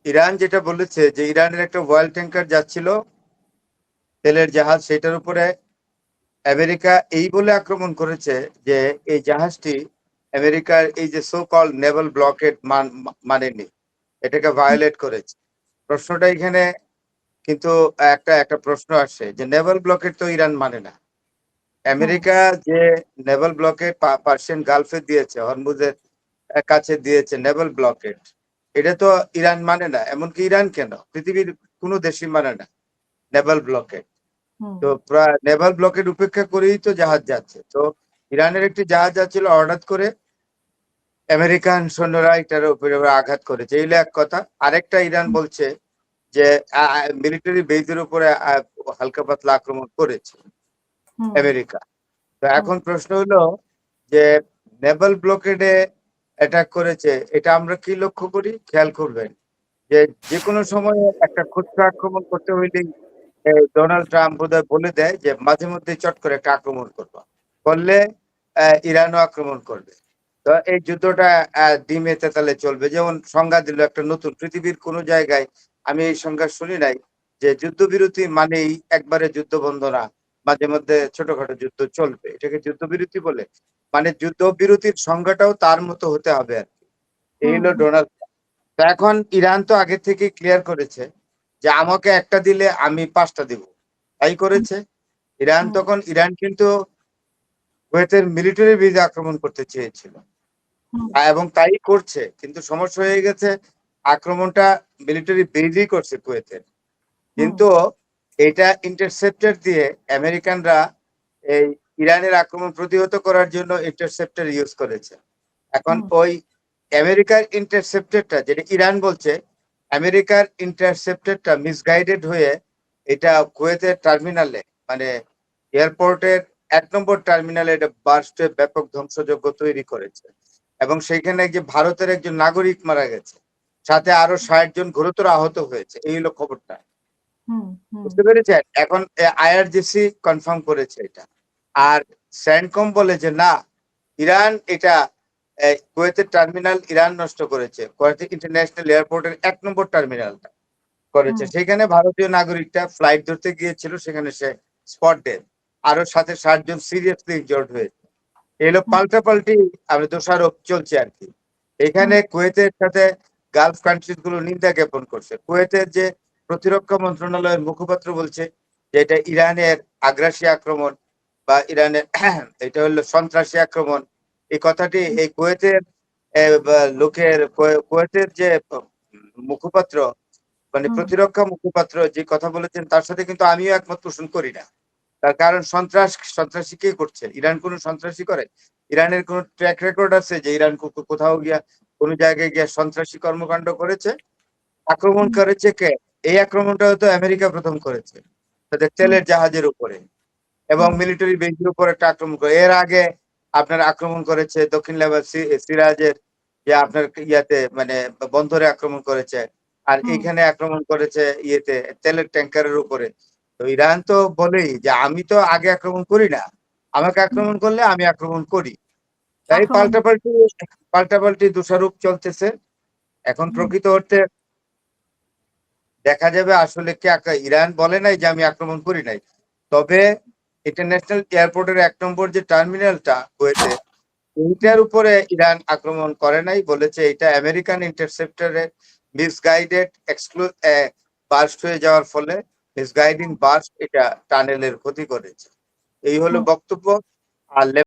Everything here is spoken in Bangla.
ইরান যেটা বলেছে যে ইরানের একটা অয়েল ট্যাঙ্কার যাচ্ছিল, তেলের জাহাজ, সেটার উপরে আমেরিকা এই বলে আক্রমণ করেছে যে এই জাহাজটি আমেরিকার এই যে সো কল নেভাল ব্লকেড মানেনি, এটাকে ভায়োলেট করেছে। প্রশ্নটা এখানে কিন্তু একটা একটা প্রশ্ন আসে যে নেভাল ব্লকেড তো ইরান মানে না। আমেরিকা যে নেভাল ব্লকেড পার্সিয়ান গালফে দিয়েছে, হরমুজের কাছে দিয়েছে নেভাল ব্লকেড, এটা তো ইরান মানে না। এমনকি ইরান কেন, পৃথিবীর কোনো দেশই মানে না নেভাল ব্লকেড। তো নেভাল ব্লকেড উপেক্ষা করেই তো জাহাজ যাচ্ছে। তো ইরানের একটি জাহাজ যাচ্ছিল, হঠাৎ করে আমেরিকান সৈন্যরা এটার উপরে আঘাত করেছে, এই এক কথা। আরেকটা ইরান বলছে যে মিলিটারি বেজের উপরে হালকা পাতলা আক্রমণ করেছে আমেরিকা। তো এখন প্রশ্ন হলো যে নেভাল ব্লকেডে অ্যাটাক করেছে, এটা আমরা কি লক্ষ্য করি? খেয়াল করবেন যে যে কোনো সময় একটা ক্ষুদ্র আক্রমণ করতে হইলেই ডোনাল্ড ট্রাম্প বোধহয় বলে দেয় যে মাঝে মধ্যে চট করে একটা আক্রমণ করবো, করলে ইরানও আক্রমণ করবে। তো এই যুদ্ধটা ডিমে তেতালে চলবে। যেমন সংজ্ঞা দিল একটা নতুন, পৃথিবীর কোনো জায়গায় আমি এই সংজ্ঞা শুনি নাই যে যুদ্ধবিরতি মানেই একবারে যুদ্ধ বন্ধ না, মাঝে মধ্যে ছোটখাটো যুদ্ধ চলবে, এটাকে যুদ্ধবিরতি বলে। মানে যুদ্ধবিরতির সংজ্ঞাটাও তার মতো হতে হবে আর কি। এই হলো ডোনাল্ড। তো এখন ইরান তো আগে থেকে ক্লিয়ার করেছে যে আমাকে একটা দিলে আমি 5টা দিব, তাই করেছে ইরান। তখন ইরান কিন্তু কুয়েতের মিলিটারি বেজে আক্রমণ করতে চেয়েছিল এবং তাই করছে, কিন্তু সমস্যা হয়ে গেছে, আক্রমণটা মিলিটারি বেজেই করছে কুয়েতের, কিন্তু এটা ইন্টারসেপ্টর দিয়ে আমেরিকানরা এই ইরানের আক্রমণ প্রতিহত করার জন্য ইন্টারসেপ্টর ইউজ করেছে। এখন ওই আমেরিকার ইন্টারসেপ্টরটা, যেটা ইরান বলছে আমেরিকার ইন্টারসেপ্টরটা মিসগাইডেড হয়ে এটা কুয়েতের টার্মিনালে, মানে এয়ারপোর্টের 1 নম্বর টার্মিনালে এটা বার্স্ট হয়ে ব্যাপক ধ্বংসযজ্ঞ তৈরি করেছে। এবং সেইখানে যে ভারতের একজন নাগরিক মারা গেছে, সাথে আরো 60 জন গুরুতর আহত হয়েছে, এই হলো খবরটা। বুঝতে পেরেছেন? এখন আইআরজিসি কনফার্ম করেছে এটা। আর স্যান্ডকম বলে যে না, ইরান এটা কুয়েতের টার্মিনাল ইরান নষ্ট করেছে, কুয়েত ইন্টারন্যাশনাল এয়ারপোর্টের 1 নম্বর টার্মিনালটা করেছে। সেখানে ভারতীয় নাগরিকটা ফ্লাইট ধরতে গিয়েছিল, সেখানে সে স্পট ডেড, আরো সাথে 60 জন সিরিয়াসলি ইনজর্ড হয়েছে। এগুলো পাল্টাপাল্টি দোষারোপ চলছে আর কি। এখানে কুয়েতের সাথে গালফ কান্ট্রিজ গুলো নিন্দা জ্ঞাপন করছে। কুয়েতের যে প্রতিরক্ষা মন্ত্রণালয়ের মুখপাত্র বলছে যে এটা ইরানের আগ্রাসী আক্রমণ বা ইরানের এটা হলো সন্ত্রাসী আক্রমণ। এই কথাটি এই কুয়েতের লোকের, কুয়েতের যে মুখপাত্র, মানে প্রতিরক্ষা মুখপাত্র যে কথা বলেছেন, তার সাথে কিন্তু আমিও একমত পোষণ করি না। তার কারণ সন্ত্রাসী কে করছে? ইরান কোন সন্ত্রাসী করে? ইরানের কোন ট্র্যাক রেকর্ড আছে যে ইরান কোথাও গিয়া কোন জায়গায় গিয়া সন্ত্রাসী কর্মকাণ্ড করেছে? আক্রমণ করেছে কে? এই আক্রমণটা হয়তো আমেরিকা প্রথম করেছে তাদের তেলের জাহাজের উপরে এবং মিলিটারি বেসের উপর একটা আক্রমণ করে। এর আগে আপনার আক্রমণ করেছে দক্ষিণ লেবান সিরাজের যে আপনার ইয়াতে, মানে বন্দরে আক্রমণ করেছে। আর এখানে আক্রমণ করেছে ইয়েতে তেলের ট্যাঙ্কারের উপরে। তো ইরান তো বলেই যে আমি তো আগে আক্রমণ করি না, আমাকে আক্রমণ করলে আমি আক্রমণ করি। তাই পাল্টাপাল্টি দোষারোপ চলতেছে। এখন প্রকৃত অর্থে দেখা যাবে আসলে কে ইরান বলে নাই যে আমি আক্রমণ করি নাই। তবে ইন্টারন্যাশনাল এয়ারপোর্টের 1 নম্বর যে টার্মিনালটা হয়েছে, এইটার উপরে ইরান আক্রমণ করে নাই, বলেছে এটা আমেরিকান ইন্টারসেপ্টরের মিসগাইডেড বার্স্ট হয়ে যাওয়ার ফলে, মিসগাইডিং বার্স্ট এটা টানেলের ক্ষতি করেছে। এই হলো বক্তব্য। আর